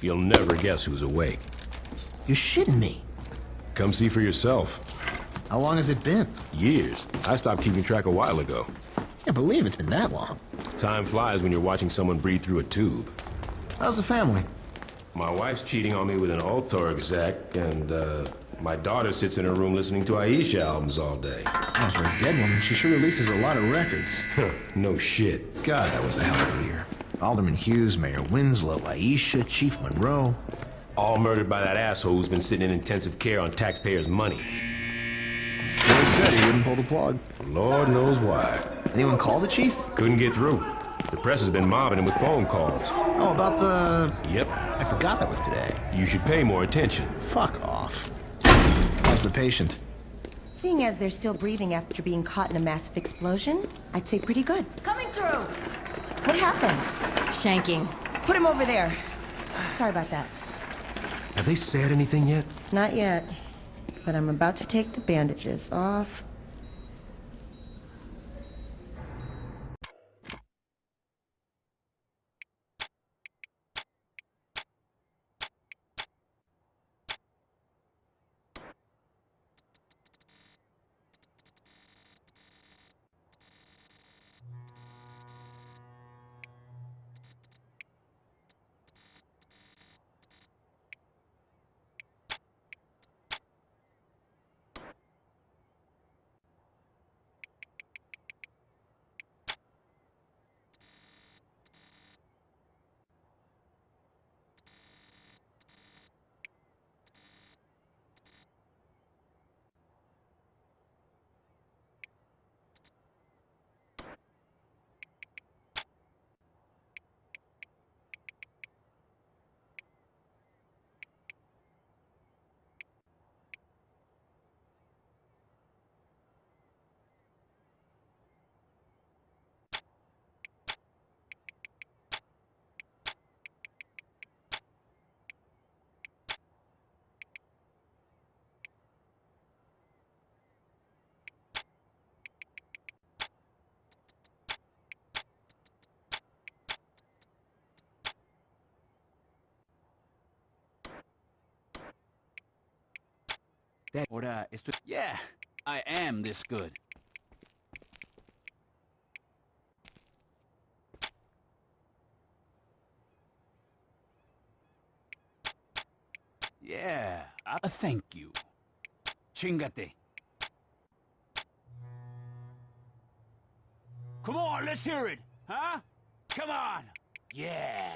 You'll never guess who's awake. You're shitting me. Come see for yourself. How long has it been? Years. I stopped keeping track a while ago. Can't believe it's been that long. Time flies when you're watching someone breathe through a tube. How's the family? My wife's cheating on me with an Altor exec, and, my daughter sits in her room listening to Aisha albums all day. Oh, for a dead woman, she sure releases a lot of records. No shit. God, that was a hell of a year. Alderman Hughes, Mayor Winslow, Aisha, Chief Monroe. All murdered by that asshole who's been sitting in intensive care on taxpayers' money. He said he wouldn't pull the plug. Lord knows why. Anyone call the chief? Couldn't get through. The press has been mobbing him with phone calls. Oh, about the... Yep. I forgot that was today. You should pay more attention. Fuck off. How's the patient? Seeing as they're still breathing after being caught in a massive explosion, I'd say pretty good. Coming through! What happened? Shanking. Put him over there. Sorry about that. Have they said anything yet? Not yet. But I'm about to take the bandages off. Ahora estoy... Yeah, I am this good. Yeah, thank you. Chingate. Come on, let's hear it, huh? Come on. Yeah.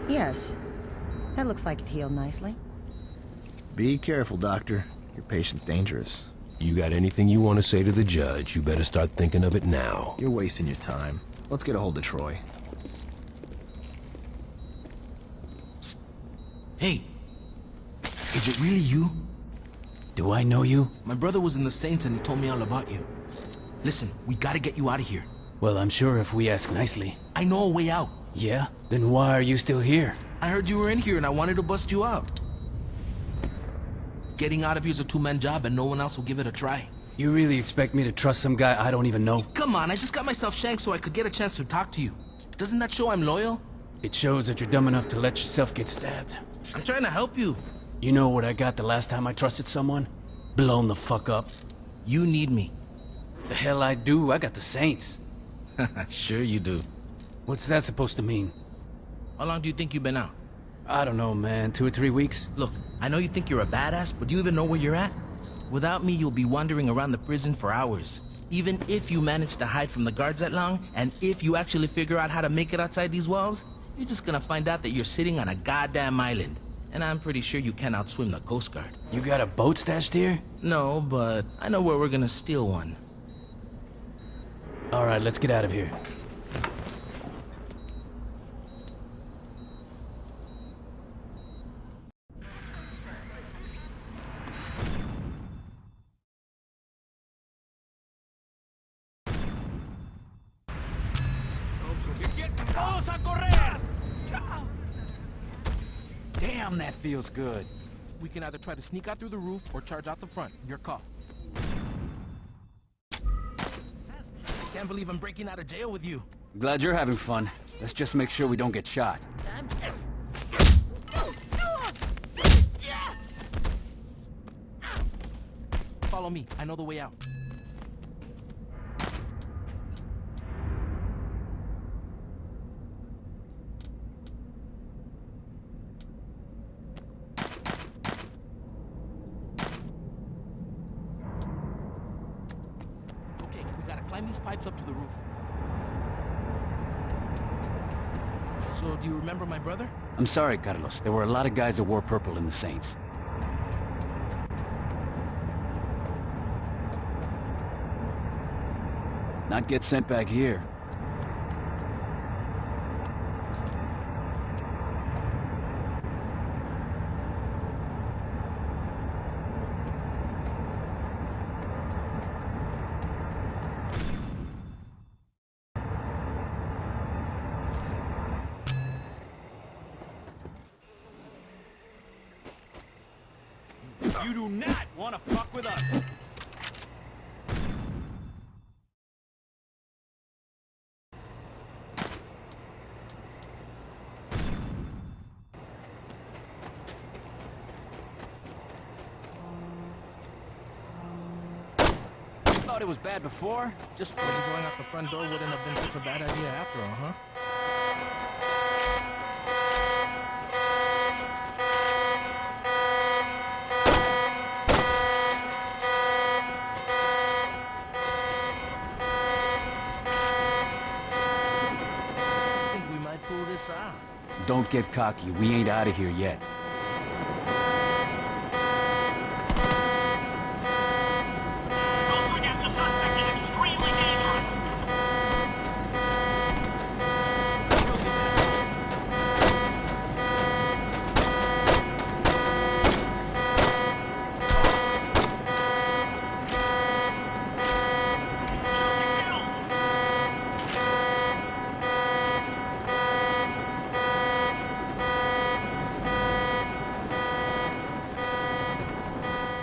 Yes. That looks like it healed nicely. Be careful, Doctor. Your patient's dangerous. You got anything you want to say to the judge, you better start thinking of it now. You're wasting your time. Let's get a hold of Troy. Psst. Hey, is it really you? Do I know you? My brother was in the Saints and he told me all about you. Listen, we gotta get you out of here. Well, I'm sure if we ask nicely. I know a way out. Yeah? Then why are you still here? I heard you were in here and I wanted to bust you out. Getting out of here is a two-man job and no one else will give it a try. You really expect me to trust some guy I don't even know? Come on, I just got myself shanked so I could get a chance to talk to you. Doesn't that show I'm loyal? It shows that you're dumb enough to let yourself get stabbed. I'm trying to help you. You know what I got the last time I trusted someone? Blown the fuck up. You need me. The hell I do? I got the Saints. Sure you do. What's that supposed to mean? How long do you think you've been out? I don't know, man. 2 or 3 weeks? Look, I know you think you're a badass, but do you even know where you're at? Without me, you'll be wandering around the prison for hours. Even if you manage to hide from the guards that long, and if you actually figure out how to make it outside these walls, you're just gonna find out that you're sitting on a goddamn island. And I'm pretty sure you can't outswim the Coast Guard. You got a boat stashed here? No, but I know where we're gonna steal one. All right, let's get out of here. Todos a correr! Damn, that feels good. We can either try to sneak out through the roof or charge out the front. Your call. Can't believe I'm breaking out of jail with you. Glad you're having fun. Let's just make sure we don't get shot. Follow me. I know the way out. Okay, we gotta climb these pipes up to the roof. So, do you remember my brother? I'm sorry, Carlos. There were a lot of guys that wore purple in the Saints. Not get sent back here. You do not want to fuck with us! Thought it was bad before? Just maybe going out the front door wouldn't have been such a bad idea after all, huh? I think we might pull this off. Don't get cocky. We ain't out of here yet.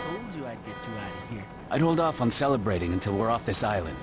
Told you I'd get you out of here. I'd hold off on celebrating until we're off this island.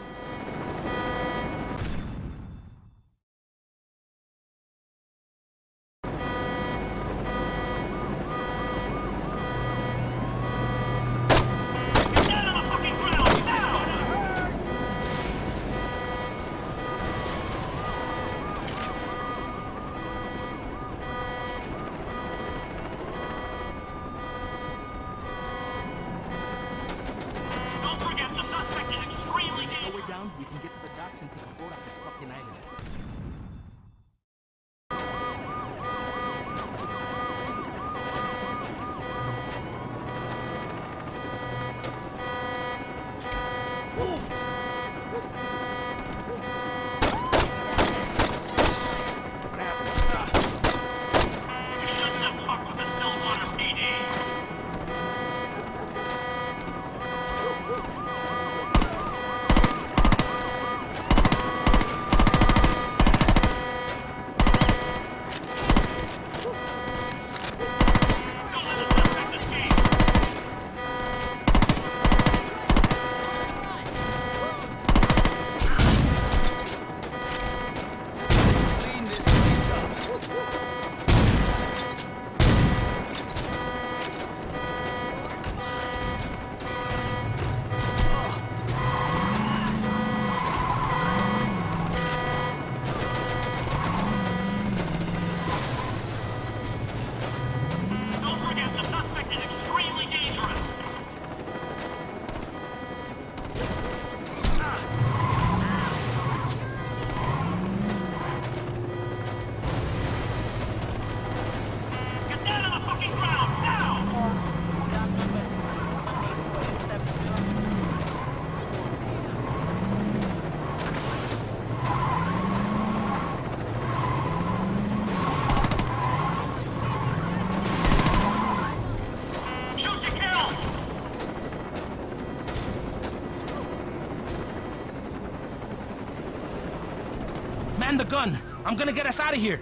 hand the gun. I'm gonna get us out of here.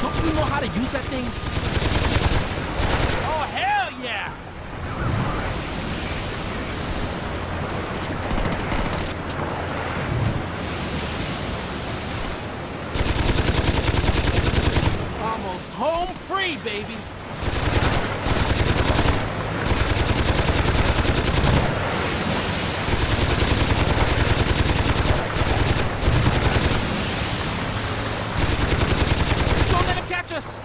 Don't you know how to use that thing? Oh, hell yeah! Almost home free, baby. Don't let him catch us.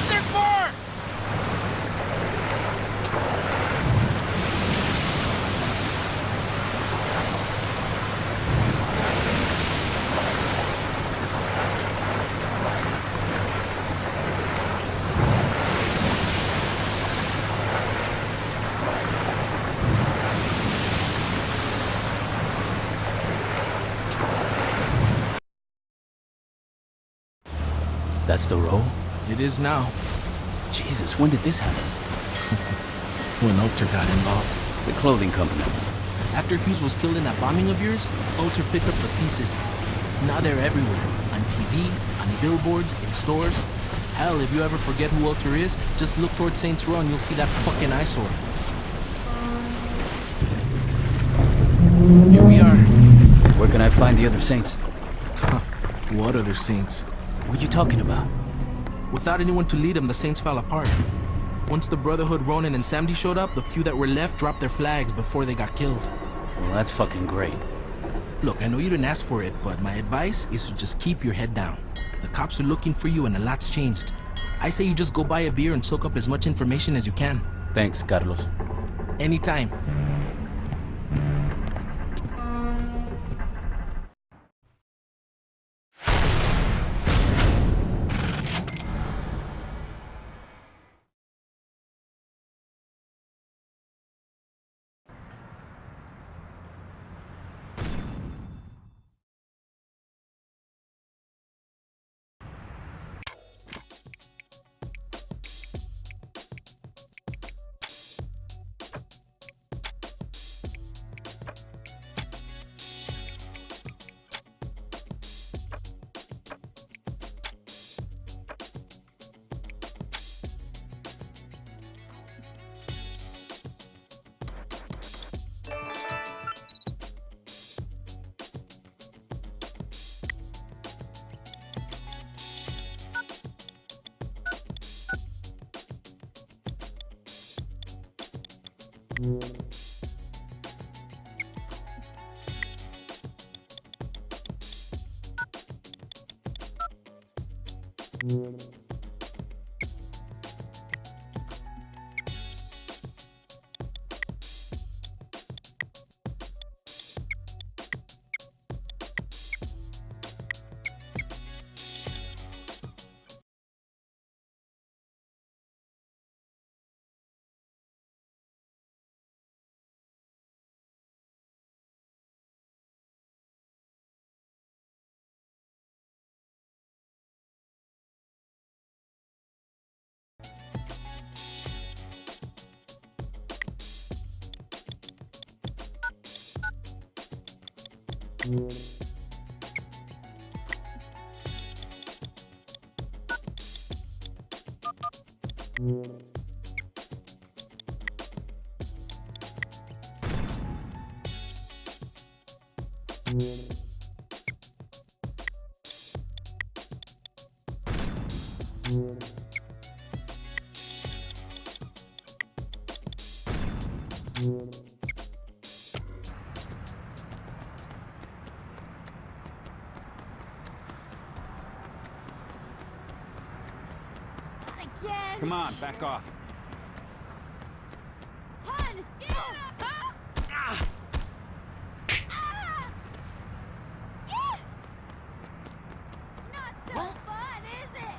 There's more. That's the roll? It is now. Jesus, when did this happen? When Ulter got involved. The clothing company. After Hughes was killed in that bombing of yours, Ulter picked up the pieces. Now they're everywhere. On TV, on billboards, in stores. Hell, if you ever forget who Ulter is, just look towards Saints Row and you'll see that fucking eyesore. Here we are. Where can I find the other saints? What other Saints? What are you talking about? Without anyone to lead them, the Saints fell apart. Once the Brotherhood, Ronin, and Samdi showed up, the few that were left dropped their flags before they got killed. Well, that's fucking great. Look, I know you didn't ask for it, but my advice is to just keep your head down. The cops are looking for you and a lot's changed. I say you just go buy a beer and soak up as much information as you can. Thanks, Carlos. Anytime. Come on, back off. Hun! Not so fun, is it?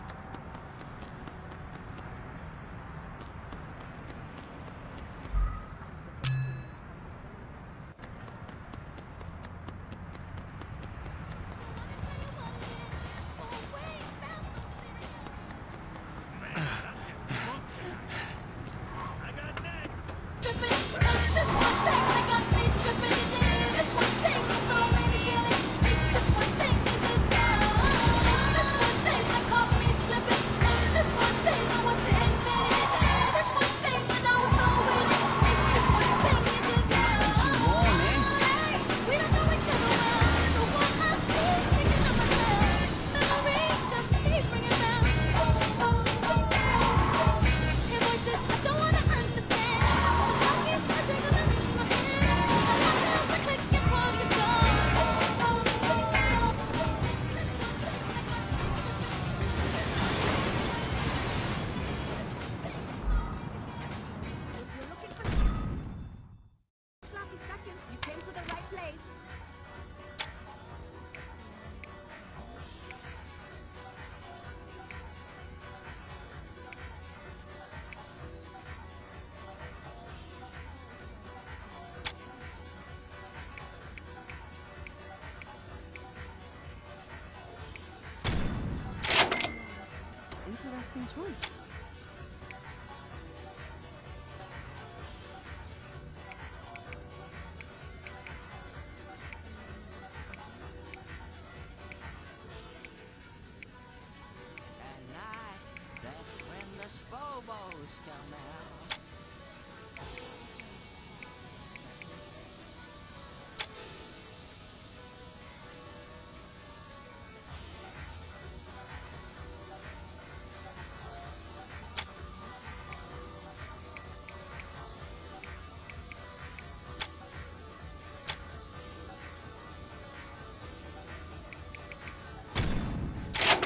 interesting choice. At night, that's when the Spobos come out.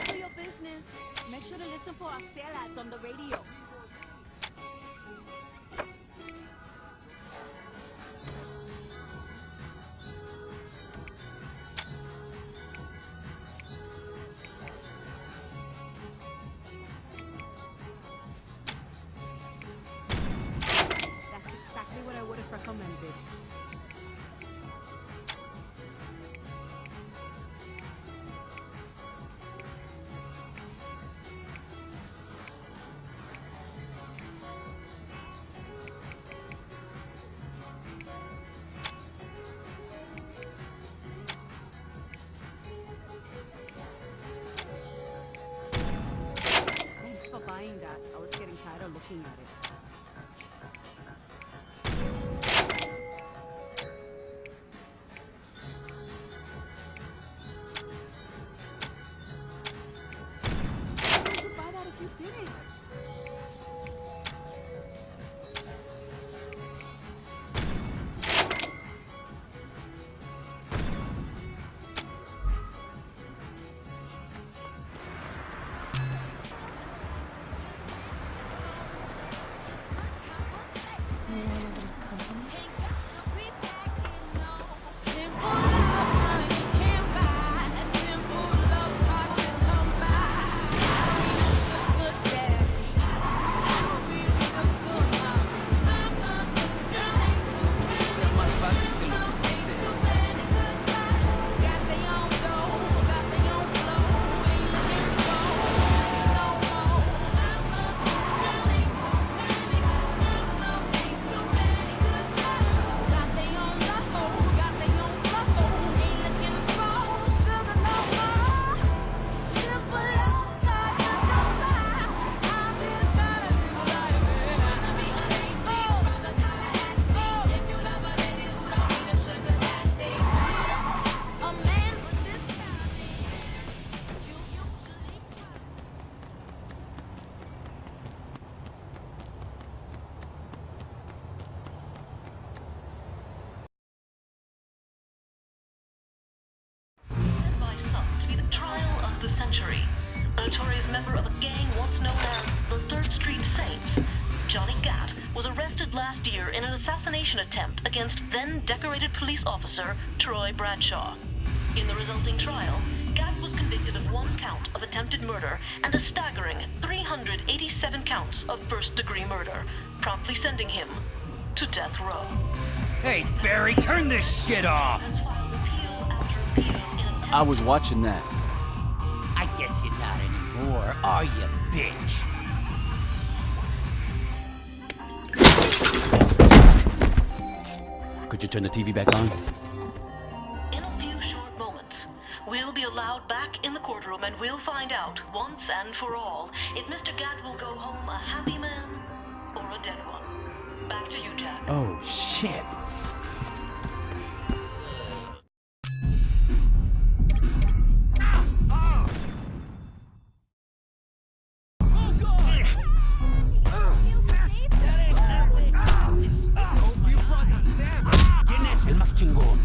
For your business, make sure to listen for our sale ads on the radio. That's exactly what I would have recommended. Thanks for buying that. I was getting tired of looking at it. Why would you buy that if you didn't? invited up to be the trial of the century. A notorious member of a gang once known as the 3rd Street Saints, Johnny Gat was arrested last year in an assassination attempt against then-decorated police officer Troy Bradshaw. In the resulting trial, Gat was convicted of 1 count of attempted murder and a staggering 387 counts of first-degree murder, promptly sending him to death row. Hey, Barry, turn this shit off! Has filed appeal after appeal in a I was watching that. I guess you're not anymore, are you, bitch? Could you turn the TV back on? In a few short moments, we'll be allowed back in the courtroom and we'll find out, once and for all, if Mr. Gat will go home a happy man or a dead one. Back to you, Jack. Oh, shit. ¿Quién es el más chingón?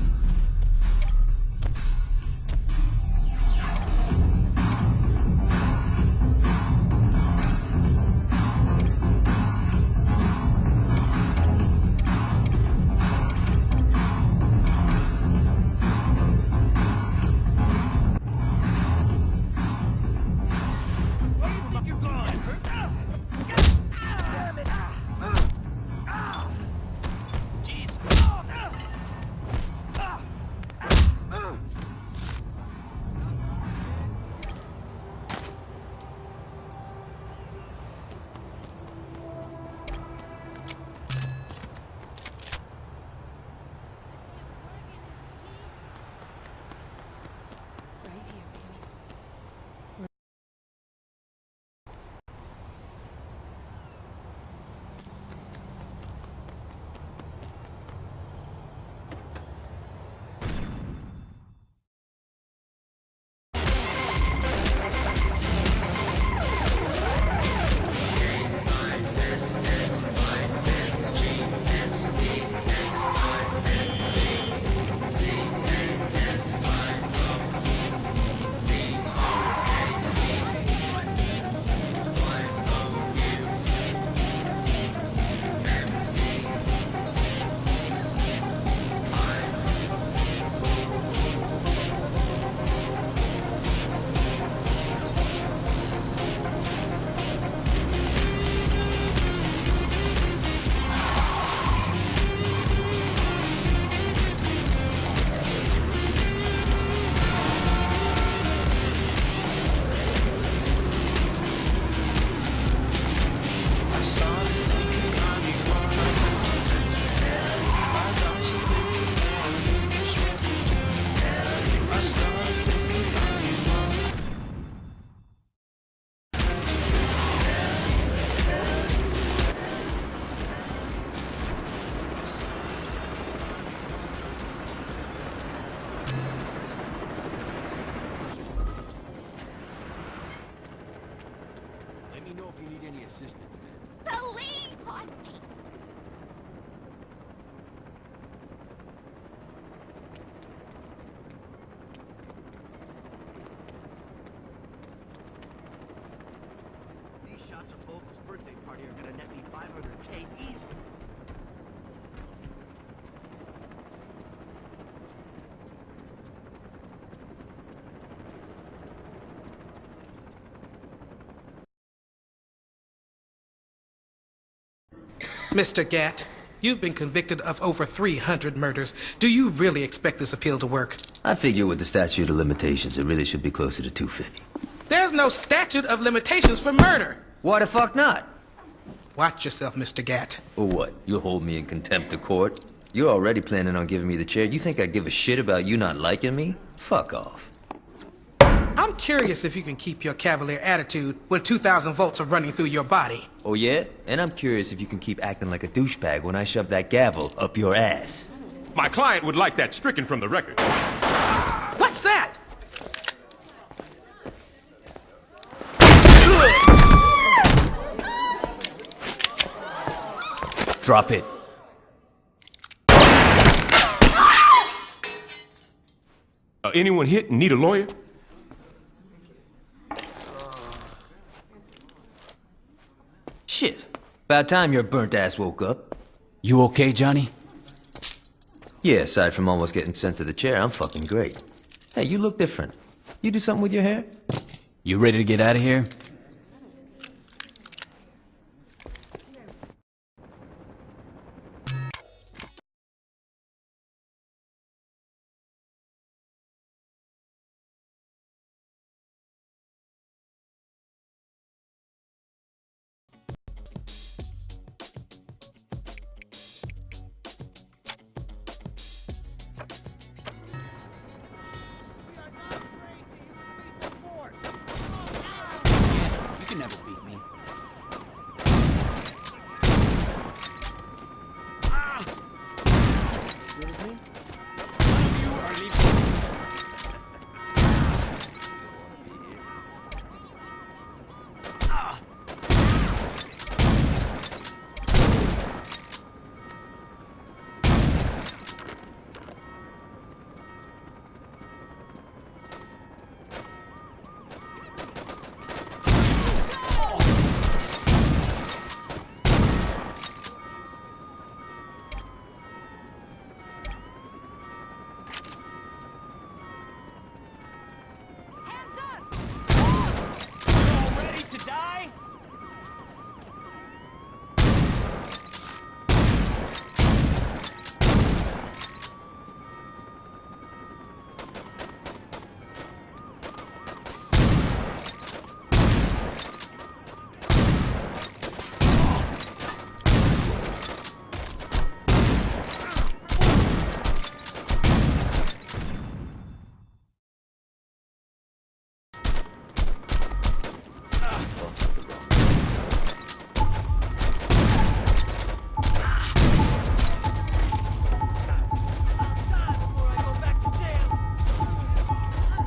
assistance, man. Police! Pardon me. These shots of Vogel's birthday party are gonna net me $500K easily. Mr. Gatt, you've been convicted of over 300 murders. Do you really expect this appeal to work? I figure with the statute of limitations, it really should be closer to 250. There's no statute of limitations for murder. Why the fuck not? Watch yourself, Mr. Gatt. Or what? You'll hold me in contempt of court? You're already planning on giving me the chair. You think I'd give a shit about you not liking me? Fuck off. I'm curious if you can keep your cavalier attitude when 2,000 volts are running through your body. Oh yeah? And I'm curious if you can keep acting like a douchebag when I shove that gavel up your ass. My client would like that stricken from the record. What's that? Drop it. Anyone hit and need a lawyer? Shit. About time your burnt ass woke up. You okay, Johnny? Yeah, aside from almost getting sent to the chair, I'm fucking great. Hey, you look different. You do something with your hair? You ready to get out of here? You can never beat me. None of you are leaving. Hands up! You all ready to die?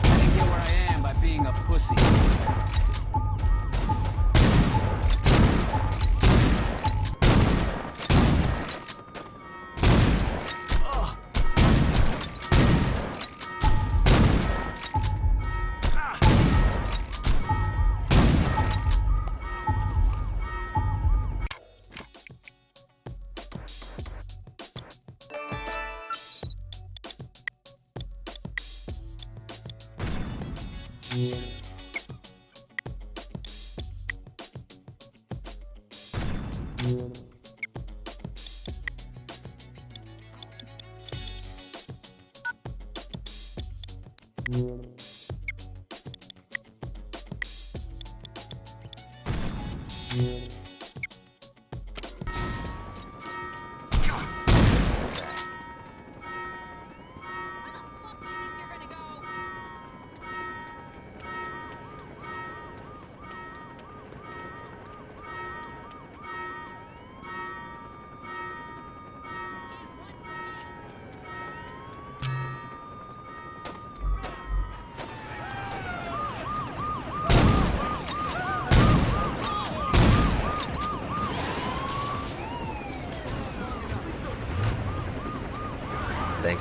I didn't get where I am by being a pussy.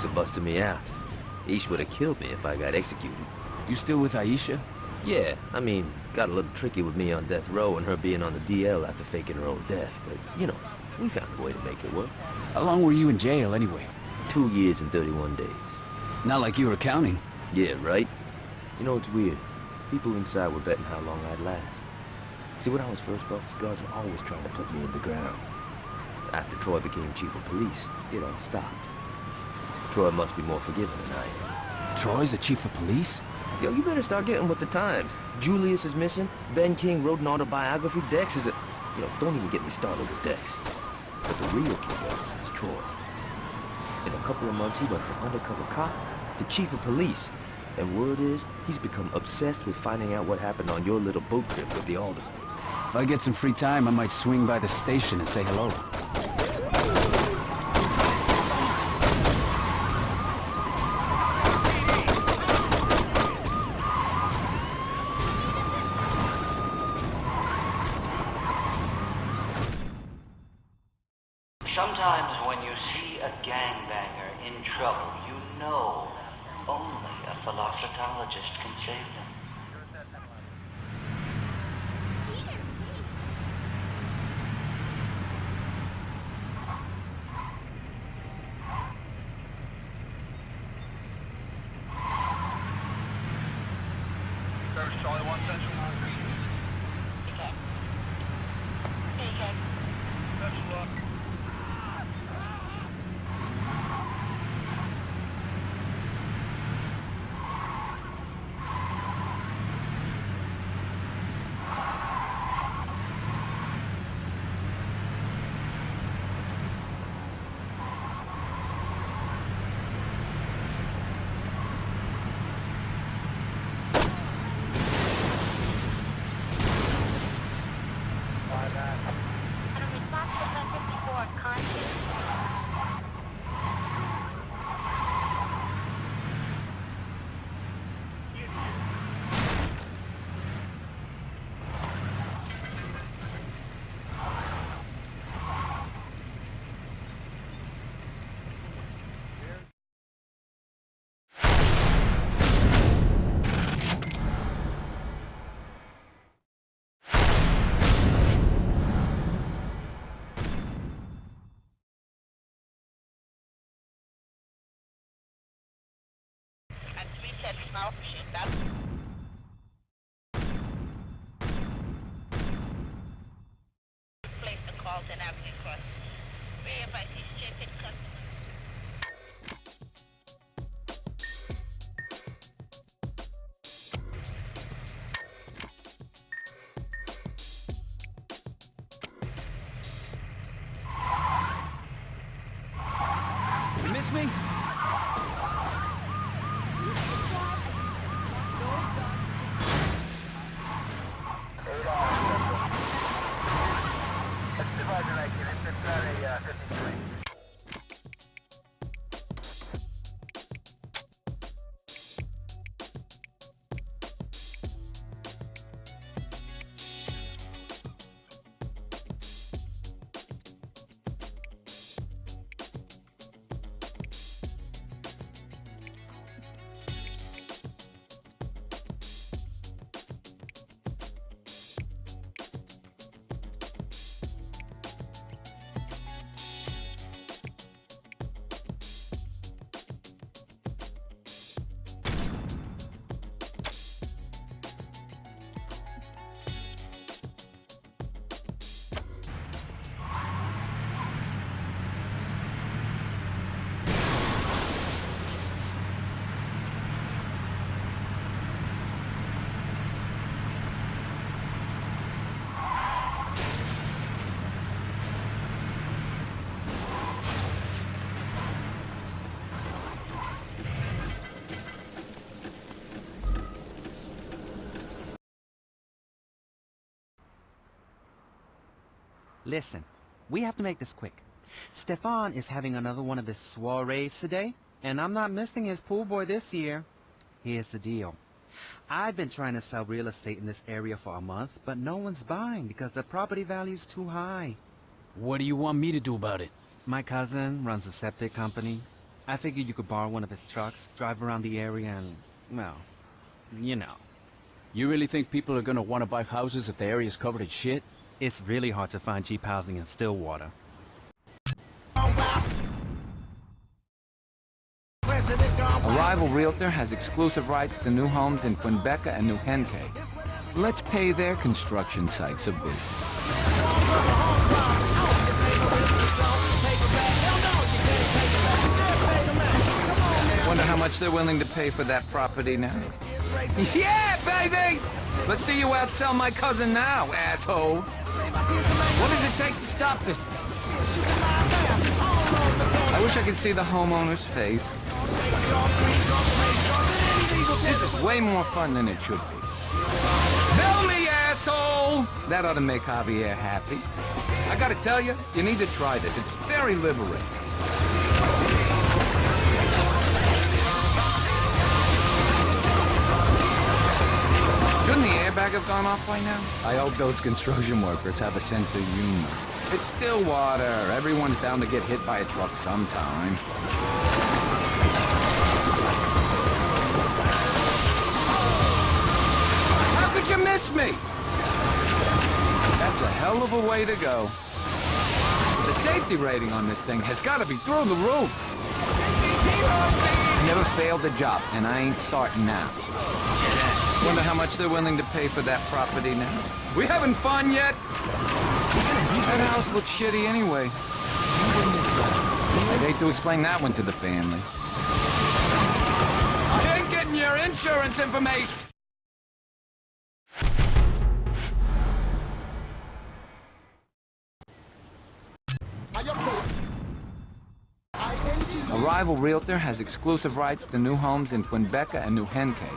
thanks for busting me out. Ish would have killed me if I got executed. You still with Aisha? Yeah, I mean, got a little tricky with me on death row and her being on the DL after faking her own death. But, you know, we found a way to make it work. How long were you in jail anyway? 2 years and 31 days. Not like you were counting. Yeah, right? You know, it's weird. People inside were betting how long I'd last. See, when I was first busted, guards were always trying to put me in the ground. After Troy became chief of police, it all stopped. Troy must be more forgiving than I am. Troy's the chief of police? Yo, you better start getting with the times. Julius is missing. Ben King wrote an autobiography. Dex is a... You know, don't even get me started with Dex. But the real killer is Troy. In a couple of months, he went from undercover cop to chief of police. And word is, he's become obsessed with finding out what happened on your little boat trip with the Alderman. If I get some free time, I might swing by the station and say hello. Sometimes when you see a gangbanger in trouble, you know only a philosophologist can save them. Charlie 1 Central. Central up. Place the Carlton Avenue cross. Verify she's checking customer. You miss me? Listen, we have to make this quick. Stefan is having another one of his soirees today, and I'm not missing his pool boy this year. Here's the deal. I've been trying to sell real estate in this area for a month, but no one's buying because the property value's too high. What do you want me to do about it? My cousin runs a septic company. I figured you could borrow one of his trucks, drive around the area and, well, you know. You really think people are gonna want to buy houses if the area's covered in shit? It's really hard to find cheap housing in Stillwater. A rival realtor has exclusive rights to new homes in Quinbeca and New Henke. Let's pay their construction sites a bit. Wonder how much they're willing to pay for that property now. Yeah, baby! Let's see you outsell my cousin now, asshole. What does it take to stop this thing? I wish I could see the homeowner's face. This is way more fun than it should be. Tell me, asshole! That ought to make Javier happy. I gotta tell you, you need to try this. It's very liberating. Shouldn't the airbag have gone off by now? I hope those construction workers have a sense of humor. It's Stillwater. Everyone's bound to get hit by a truck sometime. How could you miss me? That's a hell of a way to go. The safety rating on this thing has got to be through the roof. I never failed a job, and I ain't starting now. Wonder how much they're willing to pay for that property now. We having fun yet? That house looks shitty anyway. I'd hate to explain that one to the family. I ain't getting your insurance information! A rival realtor has exclusive rights to new homes in Quinbeca and New Henke.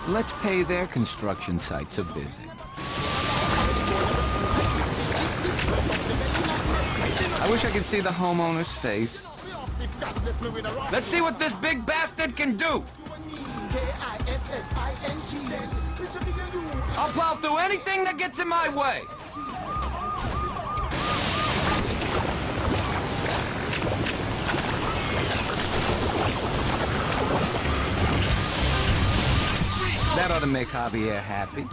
Let's pay their construction sites a visit. I wish I could see the homeowner's face. Let's see what this big bastard can do! I'll plow through anything that gets in my way! That ought to make Javier happy.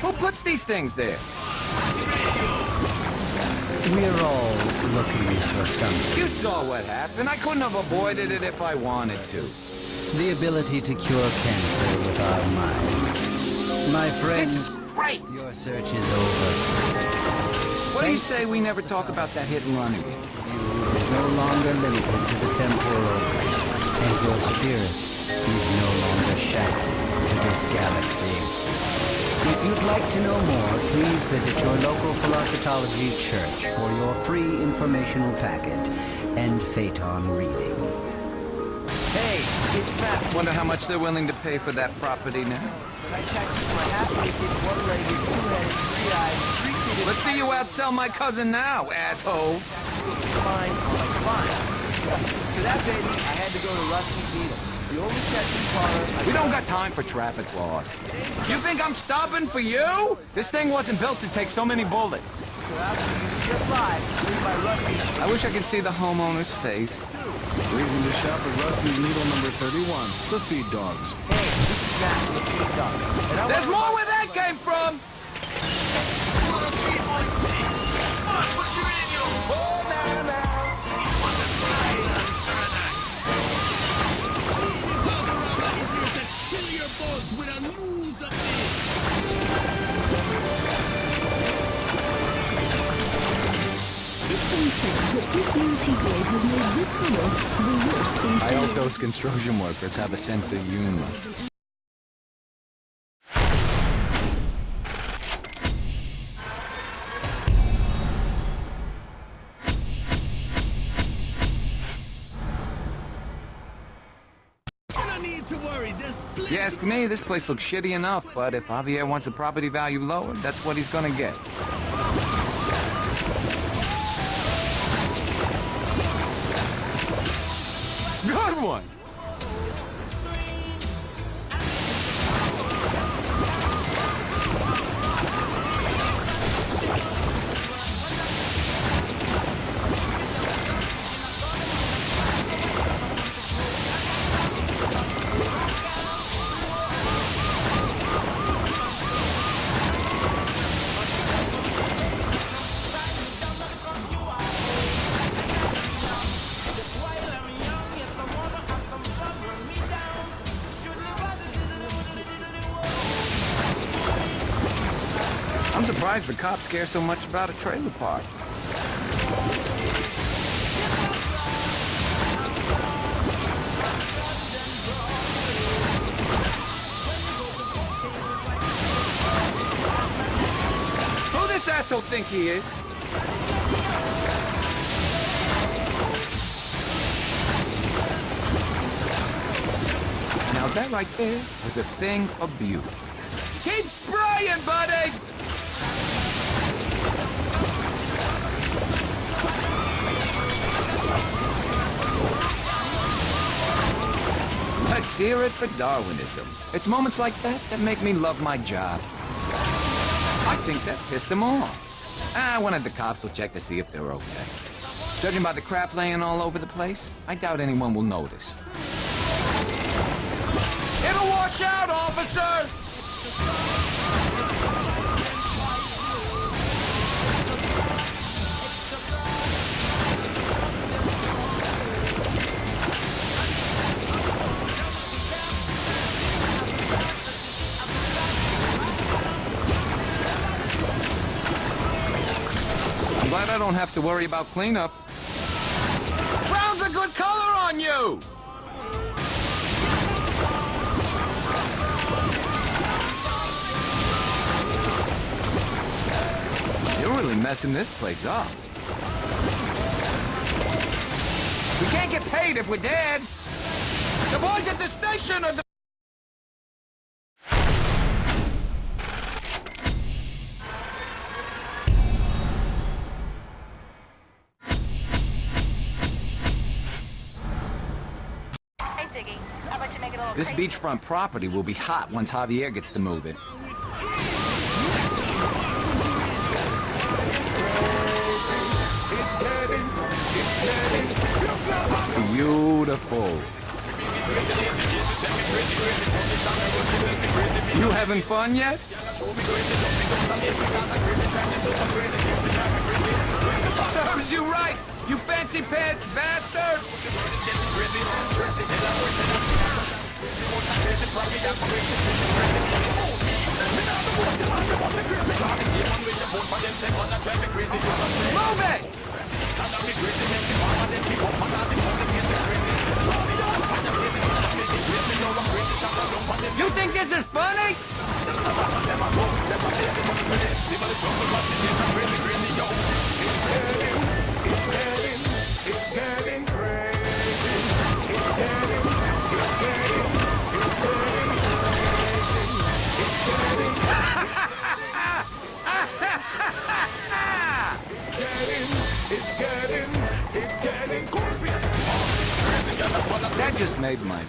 Who puts these things there? We're all looking for something. You saw what happened. I couldn't have avoided it if I wanted to. The ability to cure cancer with our minds. My friend, right. Your search is over. What do you say we never talk about that hit and run again? You is no longer limited to the temporal, and your spirit is no longer shackled to this galaxy. If you'd like to know more, please visit your local Philosophology church for your free informational packet and Phaeton reading. Hey, it's Matt. Wonder how much they're willing to pay for that property now. Let's see you outsell my cousin now, asshole. Fine. For that baby, I had to go to Rusty Beetle. The only catching parlor... We don't got time for traffic laws. You think I'm stopping for you? This thing wasn't built to take so many bullets. I wish I could see the homeowner's face. Reason to shop at Rusty's Needle number 31, the feed dogs. Hey, this is Matt, the feed dog. There's more where that came from! It's been said that this news he gave has made this summer the worst in I hope those construction workers have a sense of humor. You ask me, this place looks shitty enough, but if Javier wants the property value lower, that's what he's gonna get. Good one! I'm surprised the cops care so much about a trailer park. Who this asshole think he is? Now that right there was a thing of beauty. Keep spraying, buddy! Let's hear it for Darwinism. It's moments like that that make me love my job. I think that pissed them off. One of the cops will check to see if they're okay. Judging by the crap laying all over the place, I doubt anyone will notice. It'll wash out, officer! I'm glad I don't have to worry about cleanup. Brown's a good color on you! You're really messing this place up. We can't get paid if we're dead. The boys at the station are the... Hey, Ziggy. I'll let you make it a little This crazy. beachfront property will be hot once Javier gets to move it. Beautiful. You having fun yet? Serves you right, you fancy pants bastard! Move it! You think this is funny? That just made my...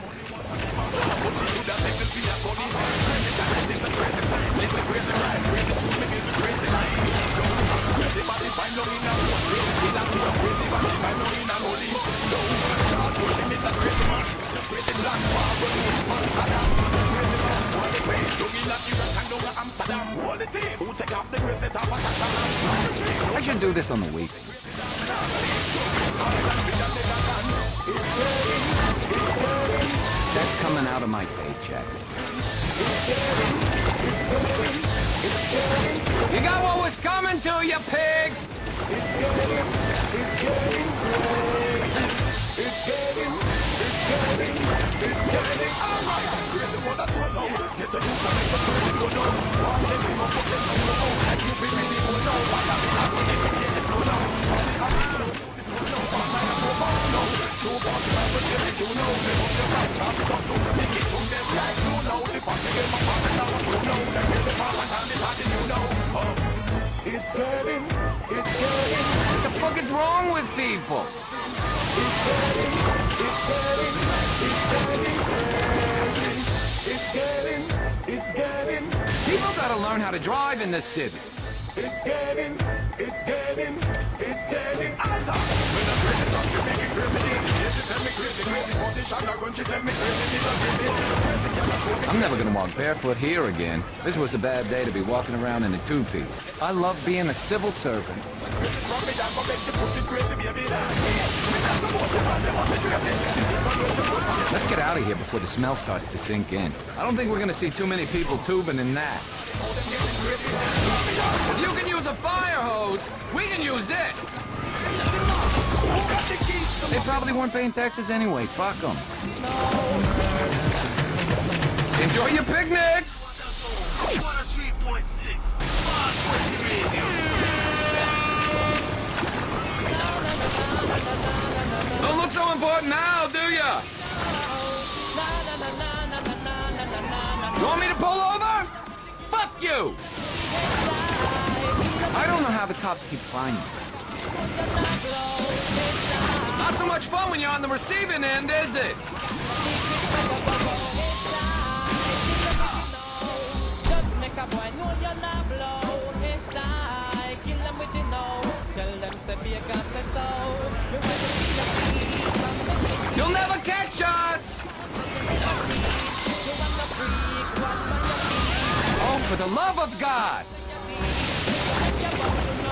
I should do this on the weekend. That's coming out of my paycheck. You got what was coming to you, pig! What the fuck is wrong with people? People gotta learn how to drive in this city. I'm never gonna walk barefoot here again. This was a bad day to be walking around in a two-piece. I love being a civil servant. Let's get out of here before the smell starts to sink in. I don't think we're gonna see too many people tubing in that. If you can use a fire hose, we can use it. They probably weren't paying taxes anyway. Fuck them. Enjoy your picnic. Don't look so important now, do ya? You want me to pull over? Fuck you! I don't know how the cops keep finding you. Not so much fun when you're on the receiving end, is it? You'll never catch us! Oh, for the love of God!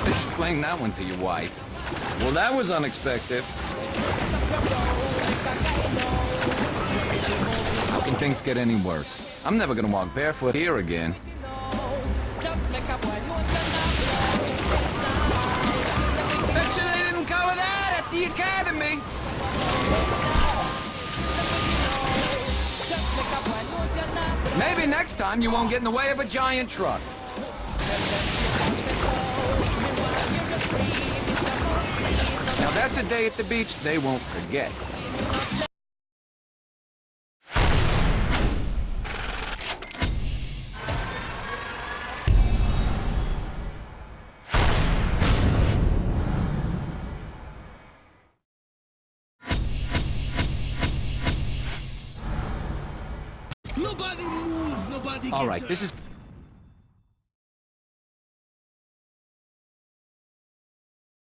Explain that one to your wife. Well, that was unexpected. How can things get any worse? I'm never gonna walk barefoot here again. Bet you they didn't cover that at the academy. Maybe next time you won't get in the way of a giant truck. Now that's a day at the beach they won't forget. Nobody moves, nobody All right, this is...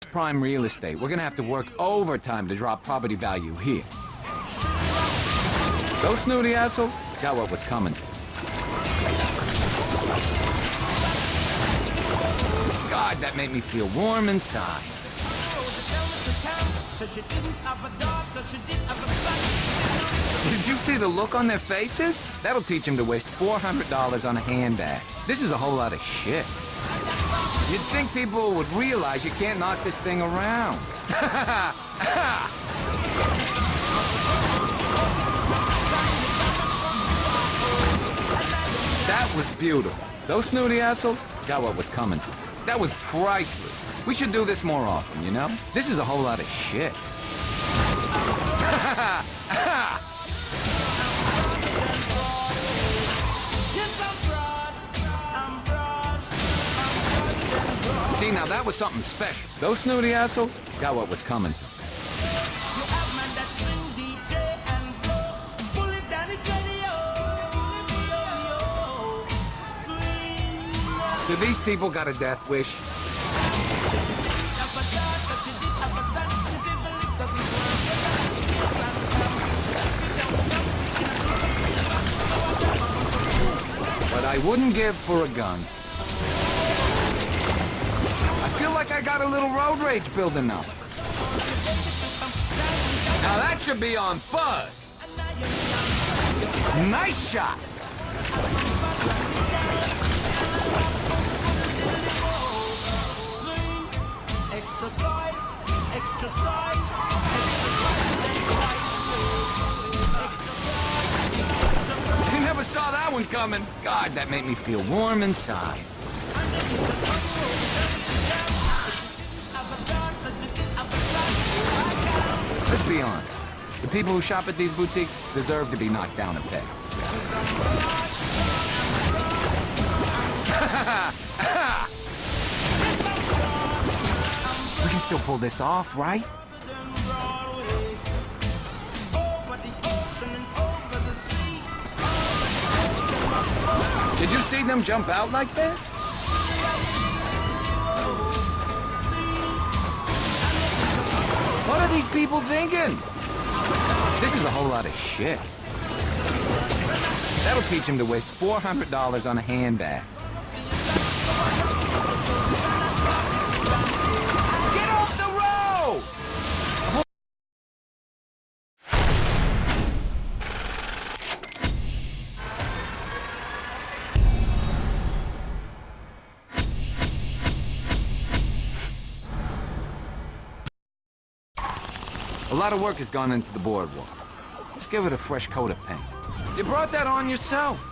prime real estate. We're gonna have to work overtime to drop property value here. Those snooty assholes got what was coming. God, that made me feel warm inside. Did you see the look on their faces? That'll teach them to waste $400 on a handbag. This is a whole lot of shit. You'd think people would realize you can't knock this thing around. That was beautiful. Those snooty assholes got what was coming. That was priceless. We should do this more often, you know? This is a whole lot of shit. See, now that was something special. Those snooty assholes got what was coming. Do these people got a death wish? But I wouldn't give for a gun. I feel like I got a little road rage building up. Now that should be on Fuzz. Nice shot. You never saw that one coming. God, that made me feel warm inside. Let's be honest. The people who shop at these boutiques deserve to be knocked down a peg. We can still pull this off, right? Did you see them jump out like that? What are these people thinking? This is a whole lot of shit. That'll teach them to waste $400 on a handbag. Get off the road! lot of work has gone into the boardwalk. Just give it a fresh coat of paint. You brought that on yourself.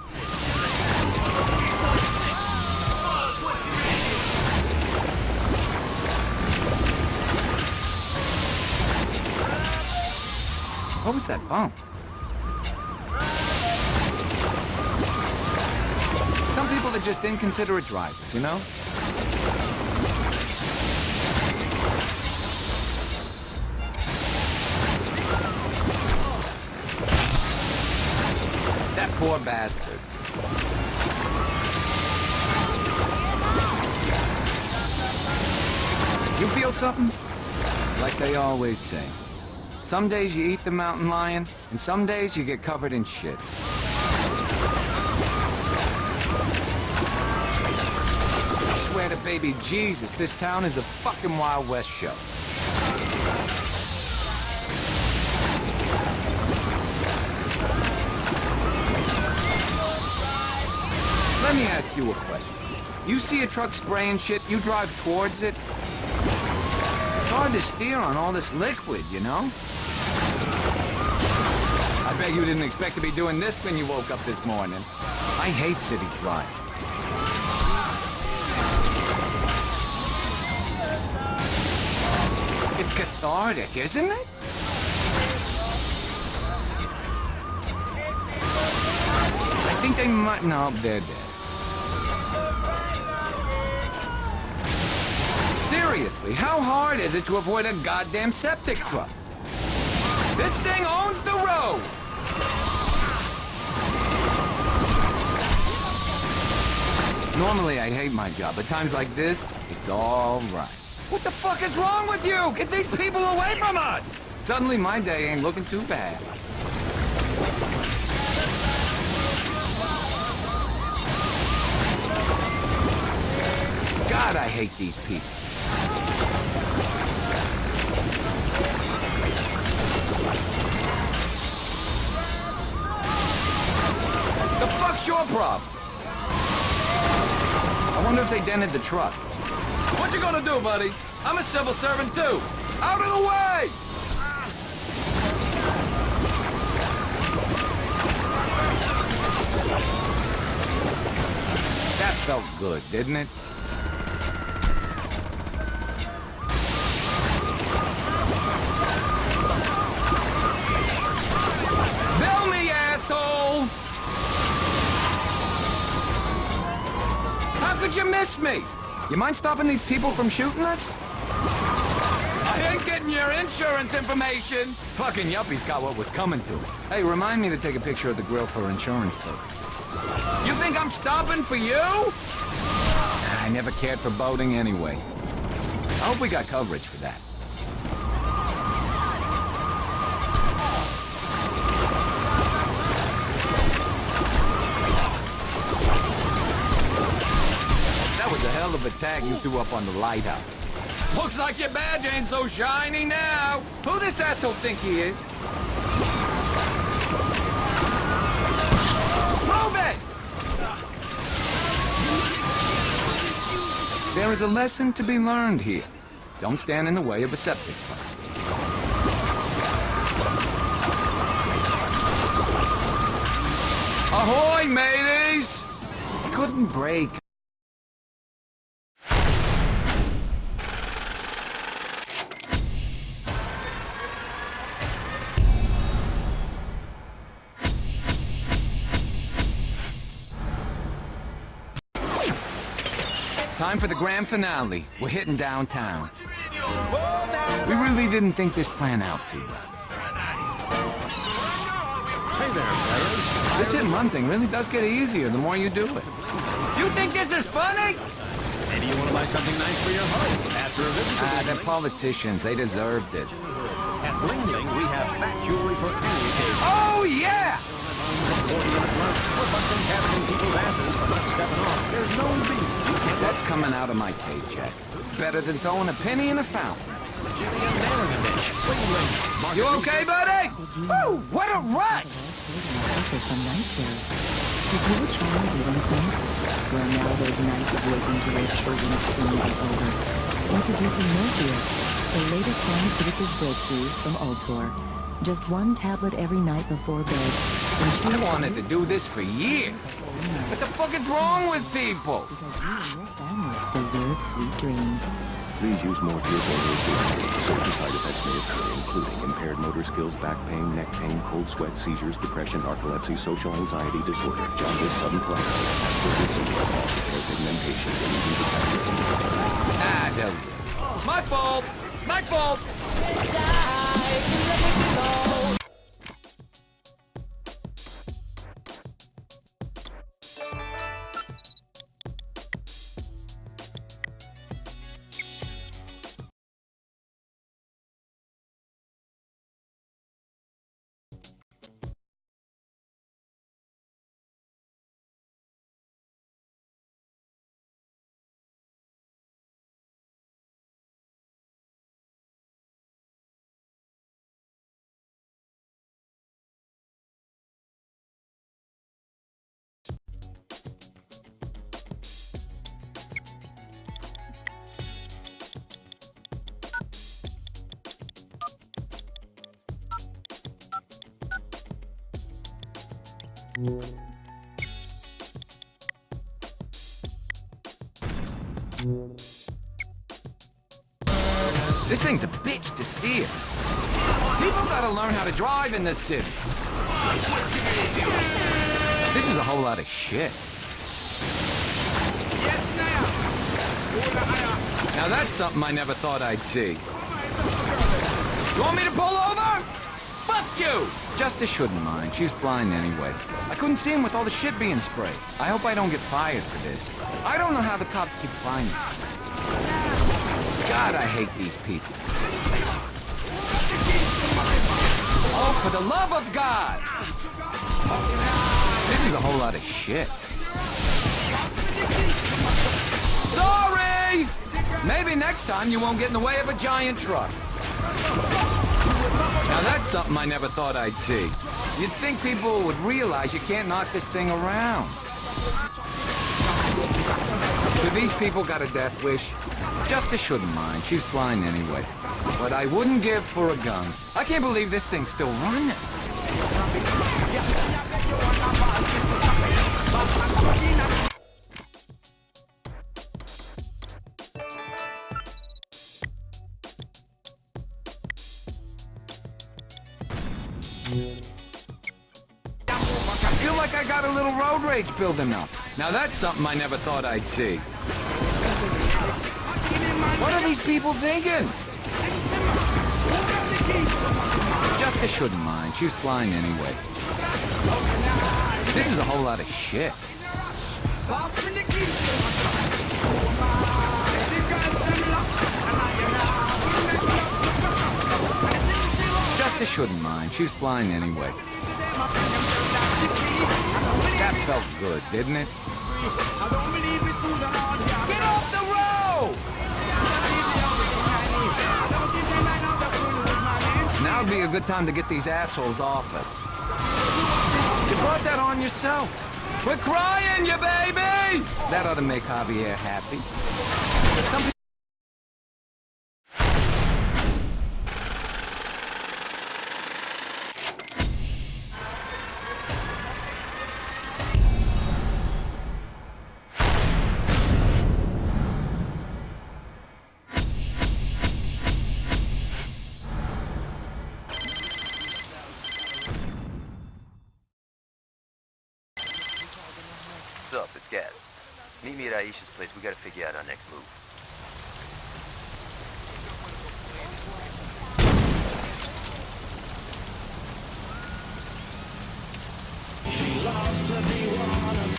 What was that bump? Some people are just inconsiderate drivers, you know? That poor bastard. You feel something? Like they always say. Some days you eat the mountain lion, and some days you get covered in shit. I swear to baby Jesus, this town is a fucking Wild West show. Let me ask you a question. You see a truck spraying shit, you drive towards it? It's hard to steer on all this liquid, you know? I bet you didn't expect to be doing this when you woke up this morning. I hate city driving. It's cathartic, isn't it? I think they might... No, they're dead. Seriously, how hard is it to avoid a goddamn septic truck? This thing owns the road! Normally I hate my job, but times like this, it's all right. What the fuck is wrong with you? Get these people away from us! Suddenly my day ain't looking too bad. God, I hate these people. The fuck's your problem? I wonder if they dented the truck. What you gonna do, buddy? I'm a civil servant too. Out of the way! That felt good, didn't it? Bill me, asshole! How could you miss me? You mind stopping these people from shooting us? I ain't getting your insurance information! Fucking yuppies got what was coming to them. Hey, remind me to take a picture of the grill for insurance purposes. You think I'm stopping for you? I never cared for boating anyway. I hope we got coverage for that. That was a hell of a tag you threw up on the lighthouse. Looks like your badge ain't so shiny now. Who this asshole think he is? Move it! There is a lesson to be learned here. Don't stand in the way of a septic truck. Ahoy, mateys! Couldn't break. Time for the grand finale. We're hitting downtown. We really didn't think this plan out too well. Hey there, fellas. This hit and run thing really does get easier the more you do it. You think this is funny? Maybe you want to buy something nice for your home after a visit to They're politicians. They deserved it. At Bling Bling, we have fat jewelry for any occasion. Oh, yeah! 40-minute lunch. We're busting cabs in people's asses for not stepping off. There's no reason you can't... That's coming out of my paycheck. It's better than throwing a penny in a fountain. You okay, buddy? Woo! What a rush! Some night terrors. If you were trying to live in well, now those nights of waking to their children's screams are over. Introducing Morpheus, The latest pharmaceuticals breakthrough from Ultor. Just one tablet every night before bed. I wanted to do this for years. What the fuck is wrong with people? Because you and your family deserve sweet dreams. Please use morphine or certain side effects may occur, including impaired motor skills, back pain, neck pain, cold sweat, seizures, depression, narcolepsy, social anxiety disorder, jaundice, sudden collapse, Asperger's syndrome, hair pigmentation, and even detective. Ah, there we go. My fault! My fault! This thing's a bitch to steer. People gotta learn how to drive in this city. This is a whole lot of shit. Now that's something I never thought I'd see. You want me to pull over? Fuck you! Justice shouldn't mind. She's blind anyway. I couldn't see him with all the shit being sprayed. I hope I don't get fired for this. I don't know how the cops keep finding me. God, I hate these people. Oh, for the love of God! This is a whole lot of shit. Sorry! Maybe next time you won't get in the way of a giant truck. Now that's something I never thought I'd see. You'd think people would realize you can't knock this thing around. Do these people got a death wish? Justice shouldn't mind. She's blind anyway. But I wouldn't give for a gun. I can't believe this thing's still running. I feel like I got a little road rage building up. Now that's something I never thought I'd see. What are these people thinking? Justice shouldn't mind. She's blind anyway. This is a whole lot of shit. Justice shouldn't mind. She's blind anyway. That felt good, didn't it? Get off the road! Now would be a good time to get these assholes off us. You brought that on yourself. We're crying, you baby! That ought to make Javier happy. What's up? It's Gaz. Meet me at Aisha's place. We gotta figure out our next move. She loves to be one of the girls.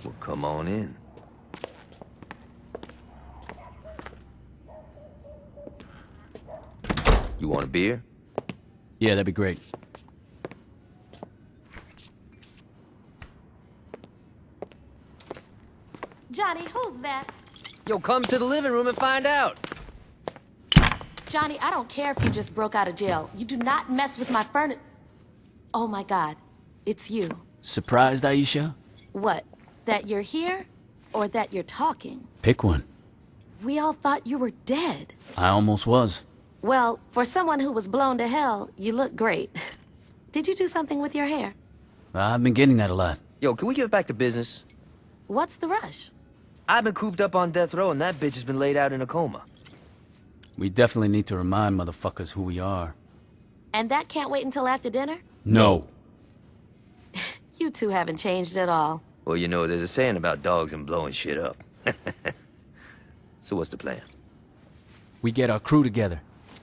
Well, come on in. You want a beer? Yeah, that'd be great. Johnny, who's that? Yo, come to the living room and find out. Johnny, I don't care if you just broke out of jail. You do not mess with my furniture. Oh my God, it's you. Surprised, Aisha? What? That you're here? Or that you're talking? Pick one. We all thought you were dead. I almost was. Well, for someone who was blown to hell, you look great. Did you do something with your hair? I've been getting that a lot. Yo, can we get back to business? What's the rush? I've been cooped up on death row and that bitch has been laid out in a coma. We definitely need to remind motherfuckers who we are. And that can't wait until after dinner? No. You two haven't changed at all. Well, you know, there's a saying about dogs and blowing shit up. So what's the plan? We get our crew together.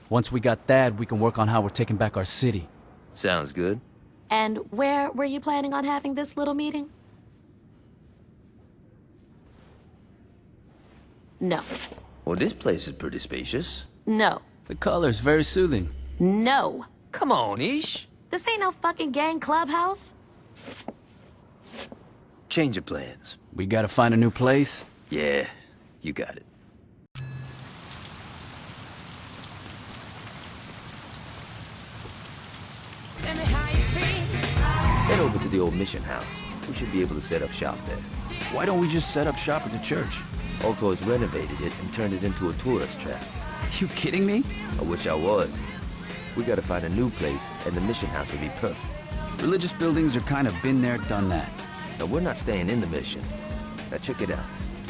Once we got that, we can work on how we're taking back our city. Sounds good. And where were you planning on having this little meeting? No. Well, this place is pretty spacious. No. The color's very soothing. No. Come on, Ish. This ain't no fucking gang clubhouse. Change of plans. We gotta find a new place? Yeah, you got it. Head over to the old mission house. We should be able to set up shop there. Why don't we just set up shop at the church? Alto's renovated it and turned it into a tourist trap. You kidding me? I wish I was. We gotta find a new place, and the mission house will be perfect. Religious buildings are kind of been there, done that. Now, we're not staying in the mission. Now, check it out.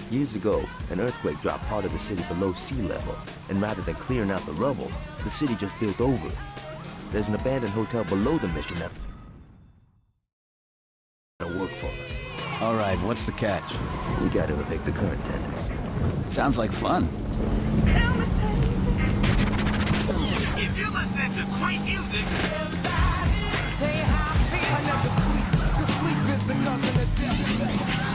Years ago, an earthquake dropped part of the city below sea level, and rather than clearing out the rubble, the city just built over it. There's an abandoned hotel below the mission that'll work for us. All right, what's the catch? We gotta evict the current tenants. Sounds like fun. If you're listening to great music,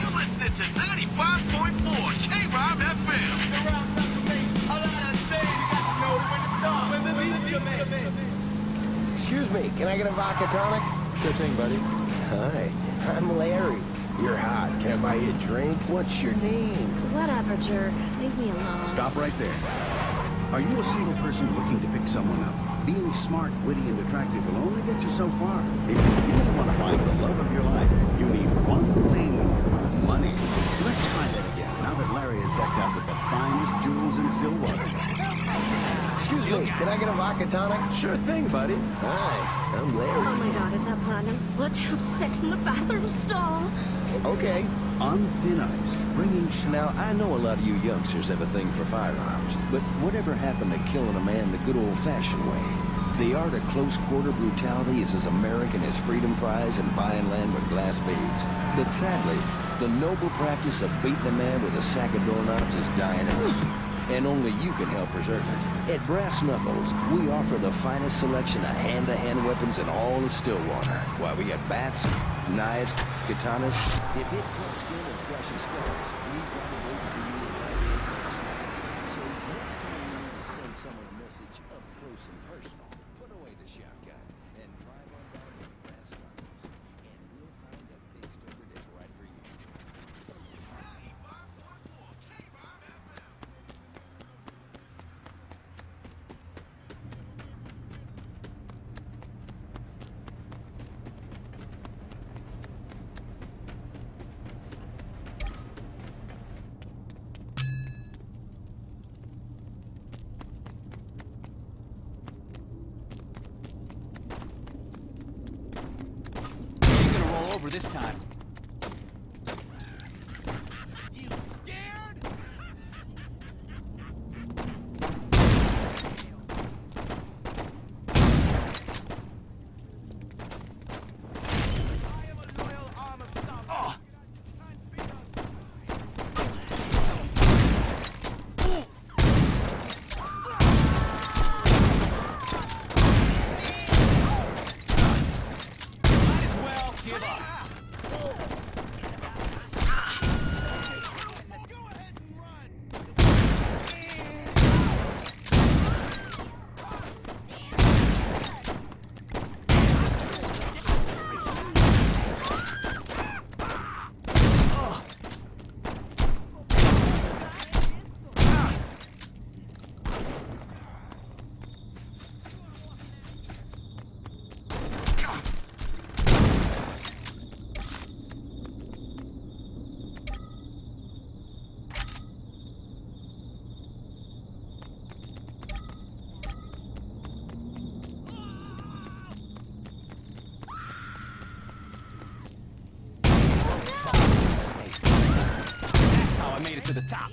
you're listening to 95.4 K-Rob FM. Excuse me, can I get a vodka tonic? Sure thing, buddy. Hi, I'm Larry. You're hot. Can I buy you a drink? What's your name? Whatever, jerk. Leave me alone. Stop right there. Are you a single person looking to pick someone up? Being smart, witty, and attractive will only get you so far. If you really want to find the love of your life, you need one thing: money. Let's try that again, now that Larry is decked out with the finest jewels in Stillwater. Excuse me, can I get a vodka tonic? Sure thing, buddy. Hi, I'm Larry. Oh my God, is that platinum? Let's have sex in the bathroom stall. Okay. On thin ice, bringing... Now, I know a lot of you youngsters have a thing for firearms, but whatever happened to killing a man the good old-fashioned way? The art of close-quarter brutality is as American as freedom fries and buying land with glass beads. But sadly, the noble practice of beating a man with a sack of doorknobs is dying out. And only you can help preserve it. At Brass Knuckles, we offer the finest selection of hand-to-hand weapons in all of Stillwater. Why, we got bats, knives, katanas. If it cuts skin and crushes skulls, we've got to wait for you to find it. So next time you need to send someone a message up close and personal, put away the shotgun and drive on down to Brass Knuckles, and we'll find a big stoker that's right for you. Over this time. You scared? made it to the top.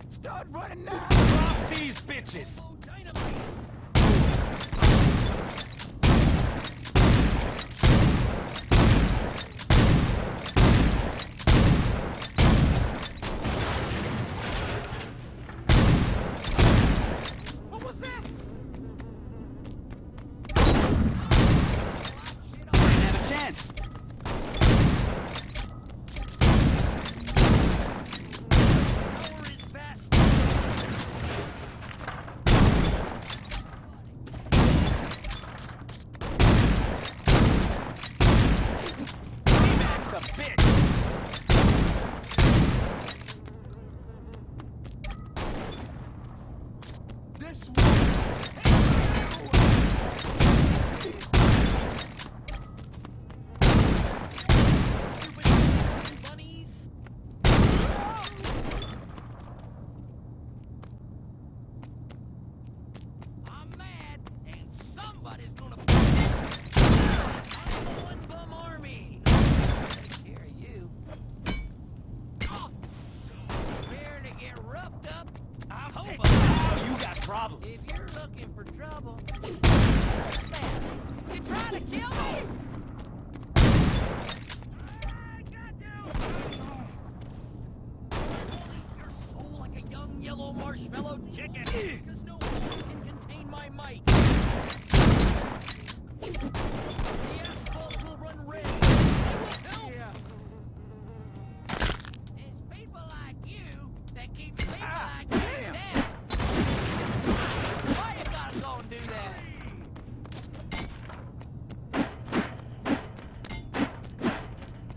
Start running now! Drop these bitches! What was that? I didn't have a chance! If you're looking for trouble, you trying to kill me? You're so like a young yellow marshmallow chicken, because no one can contain my might. The asphalt will run red. I will help. It's people like you that keep people like me down. Why you gotta go and do that?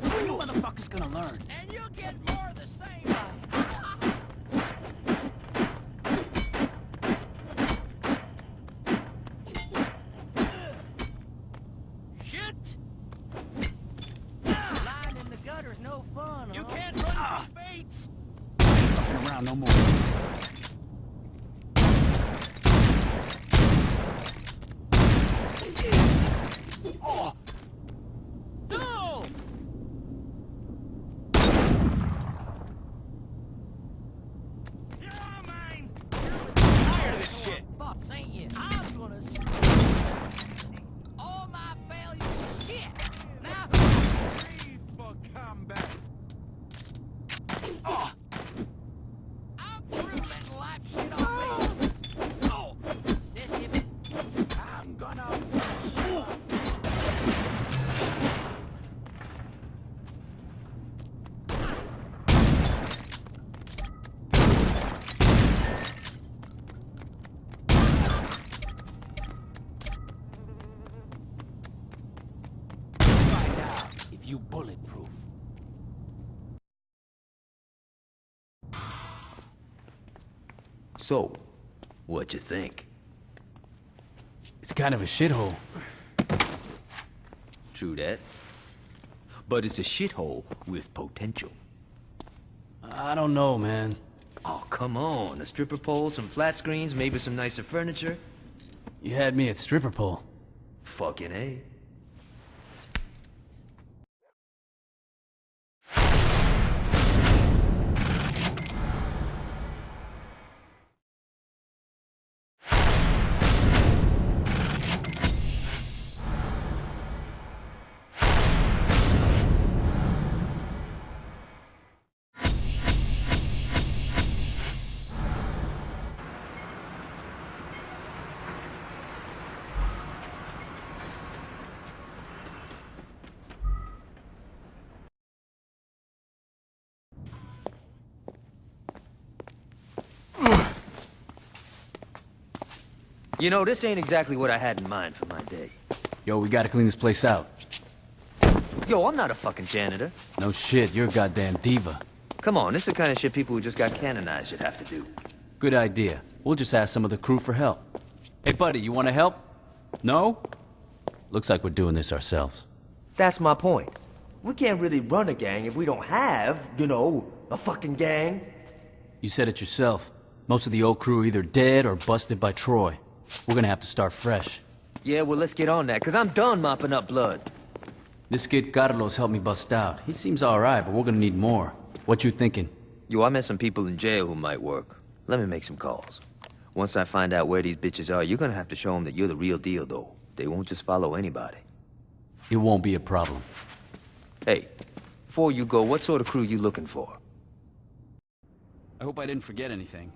When you motherfuckers gonna learn? And you'll get more of the same. around no more. Oh! No! Yeah, man! Tired of this shit! Fucks, ain't you? I'm gonna all my failures are shit! Now... Breathe for combat! Oh! I'm through letting life shit on me! Oh! Sissy bit! I'm gonna... Find out if you bulletproof. So, what'd you think? It's kind of a shithole. True that. But it's a shithole with potential. I don't know, man. Oh, come on. A stripper pole, some flat screens, maybe some nicer furniture. You had me at stripper pole. Fucking A. You know, this ain't exactly what I had in mind for my day. Yo, we gotta clean this place out. Yo, I'm not a fucking janitor. No shit, you're a goddamn diva. Come on, this is the kind of shit people who just got canonized should have to do. Good idea. We'll just ask some of the crew for help. Hey, buddy, you wanna help? No? Looks like we're doing this ourselves. That's my point. We can't really run a gang if we don't have, you know, a fucking gang. You said it yourself. Most of the old crew are either dead or busted by Troy. We're gonna have to start fresh. Yeah, well, let's get on that, because I'm done mopping up blood. This kid Carlos helped me bust out. He seems alright, but we're gonna need more. What you thinking? Yo, I met some people in jail who might work. Let me make some calls. Once I find out where these bitches are, you're gonna have to show them that you're the real deal, though. They won't just follow anybody. It won't be a problem. Hey, before you go, what sort of crew you looking for? I hope I didn't forget anything.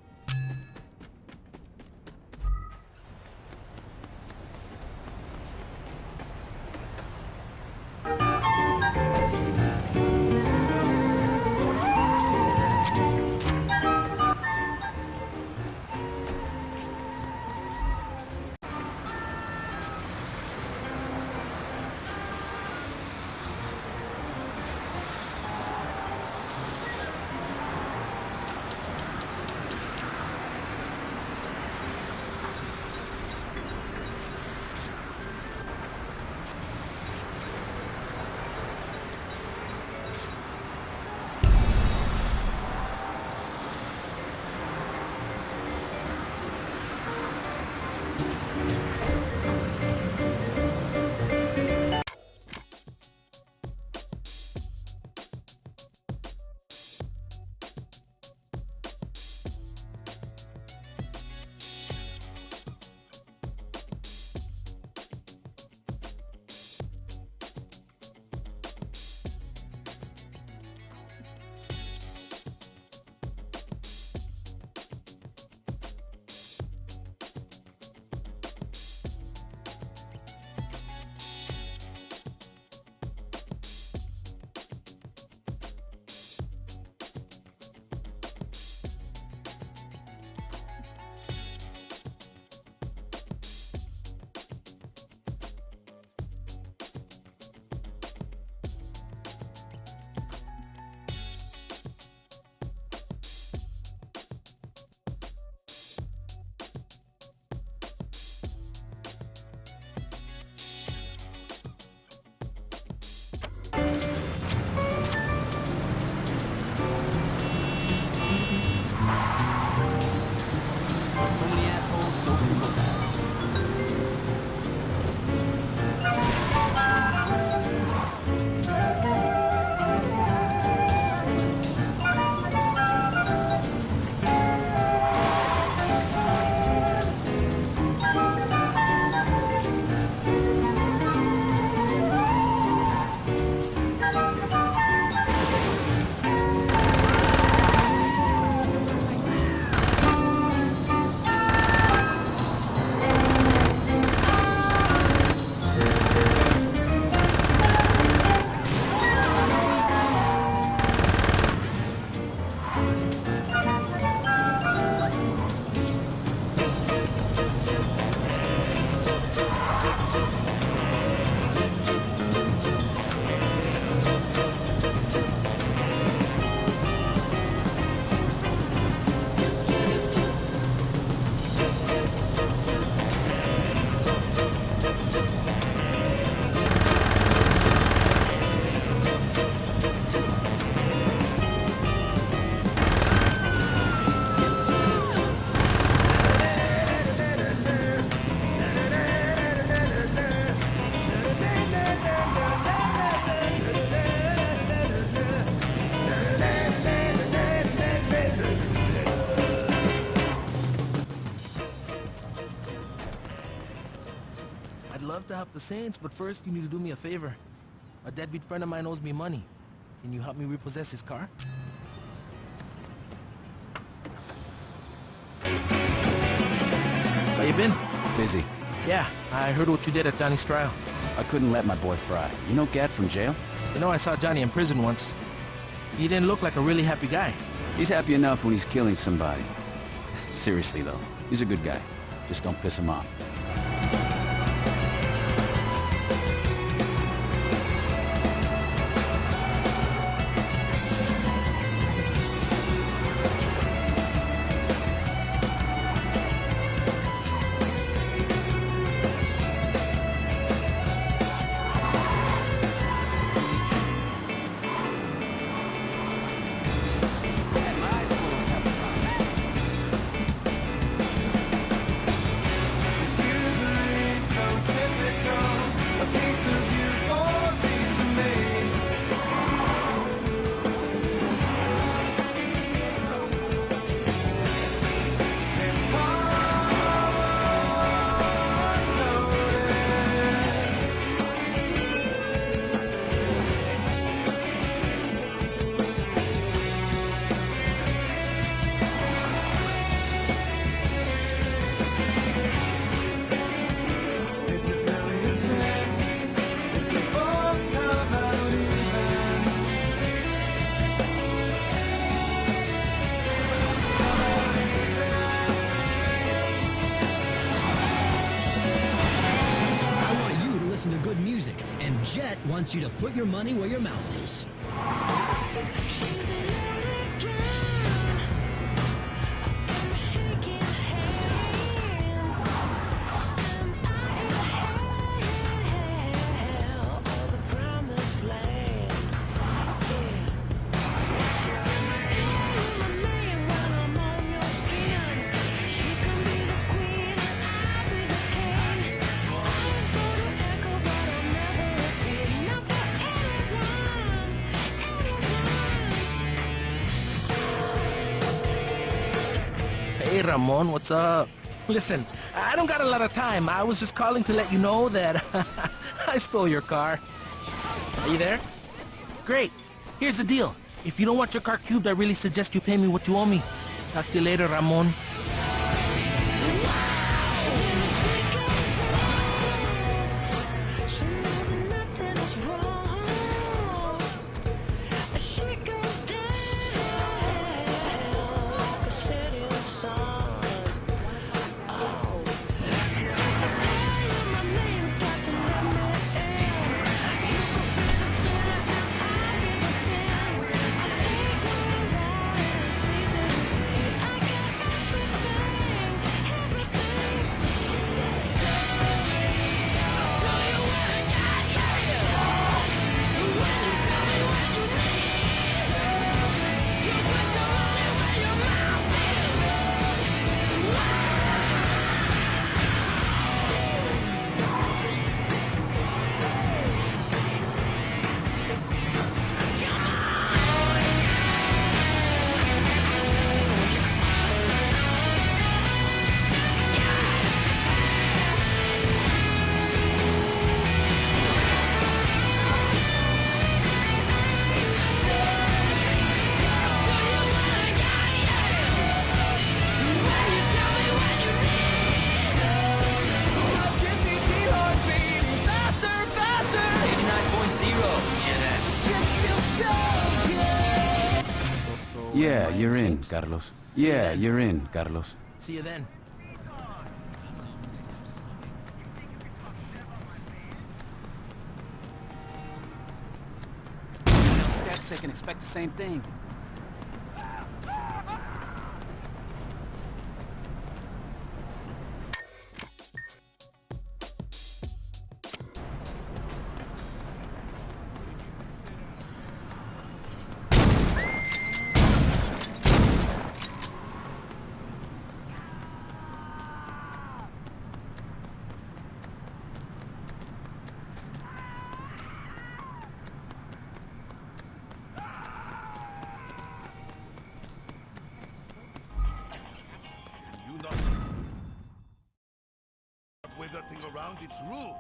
love to help the Saints, but first you need to do me a favor. A deadbeat friend of mine owes me money. Can you help me repossess his car? How you been? Busy. Yeah, I heard what you did at Johnny's trial. I couldn't let my boy fry. You know Gat from jail? You know, I saw Johnny in prison once. He didn't look like a really happy guy. He's happy enough when he's killing somebody. Seriously, though, he's a good guy. Just don't piss him off. Listen to good music, and Jet wants you to put your money where your mouth is. Hey, Ramon, what's up? Listen, I don't got a lot of time. I was just calling to let you know that I stole your car. Are you there? Great. Here's the deal. If you don't want your car cubed, I really suggest you pay me what you owe me. Talk to you later, Ramon. Yeah, you're in, Carlos. Yeah, you're in, Carlos. See you then. Stats, they can expect the same thing. Wave that thing around, it's rude.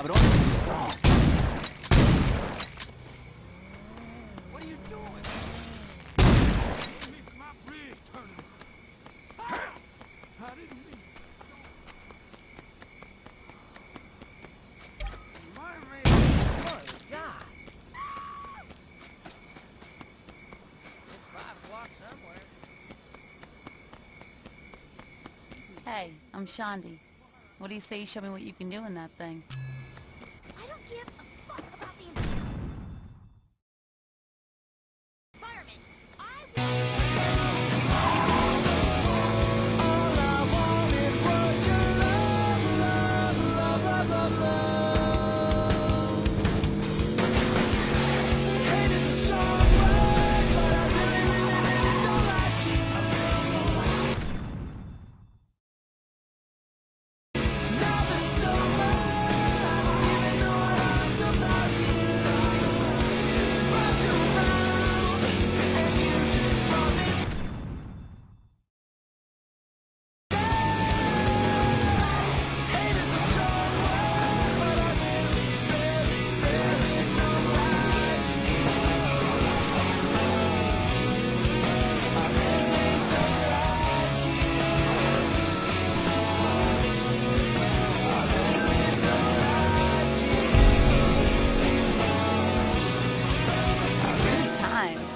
but only if it's wrong. What are you doing? My bridge turning. How did you mean? God. It's 5 o'clock somewhere. Hey, I'm Shandi. What do you say you show me what you can do in that thing? I don't give a fuck about the environment.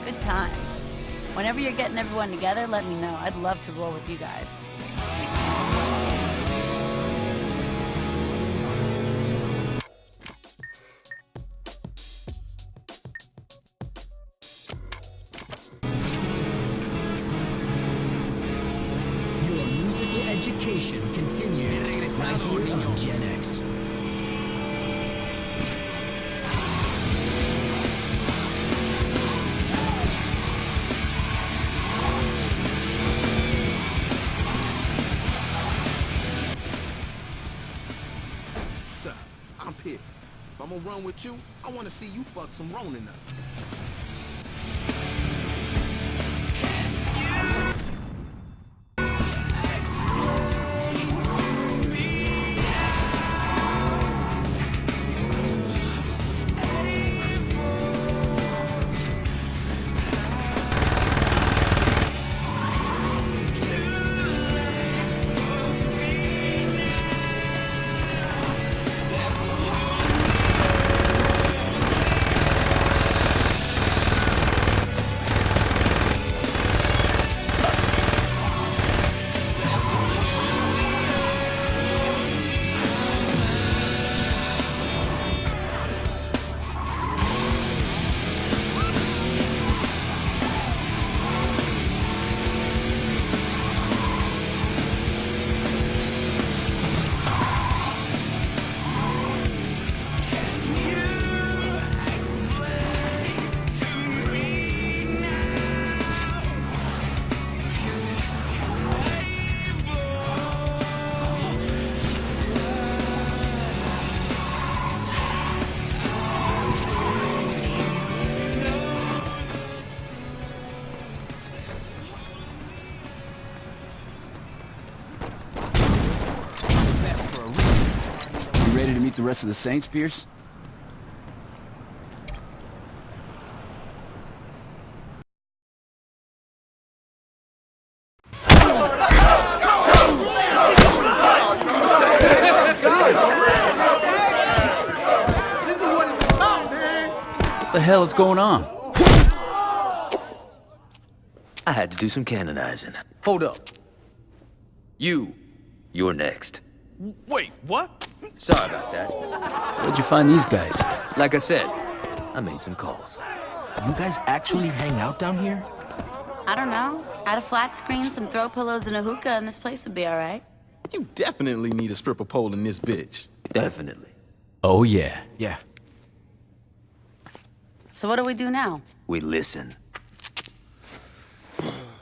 Good times. Whenever you're getting everyone together, let me know. I'd love to roll with you guys. Your musical education continues right here on Gen X. Sir, I'm pissed. If I'm gonna run with you, I wanna see you fuck some Ronin up. Ready to meet the rest of the Saints, Pierce? What the hell is going on? I had to do some canonizing. Hold up. You're next. Wait, what? Sorry about that. Where'd you find these guys? Like I said, I made some calls. You guys actually hang out down here? I don't know. Add a flat screen, some throw pillows, and a hookah, and this place would be all right. You definitely need a stripper pole in this bitch. Definitely. Oh, yeah. Yeah. So what do we do now? We listen.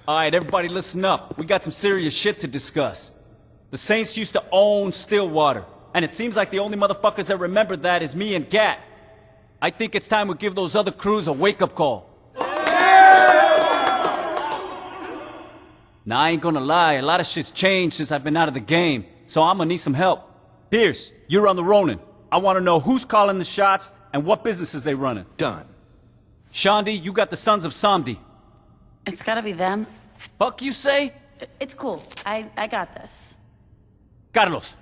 All right, everybody listen up. We got some serious shit to discuss. The Saints used to own Stillwater, and it seems like the only motherfuckers that remember that is me and Gat. I think it's time we give those other crews a wake-up call. Now, I ain't gonna lie, a lot of shit's changed since I've been out of the game, so I'm gonna need some help. Pierce, you're on the Ronin. I want to know who's calling the shots and what businesses they running. Done. Shandi, you got the Sons of Samdi. It's gotta be them. Fuck you say? It's cool. I got this. Carlos.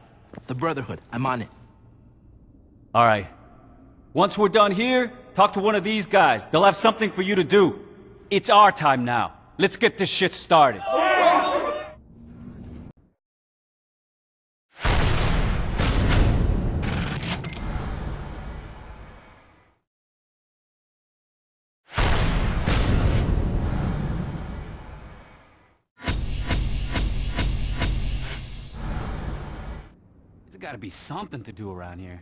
The Brotherhood. I'm on it. All right. Once we're done here, talk to one of these guys. They'll have something for you to do. It's our time now. Let's get this shit started. There's gotta be something to do around here.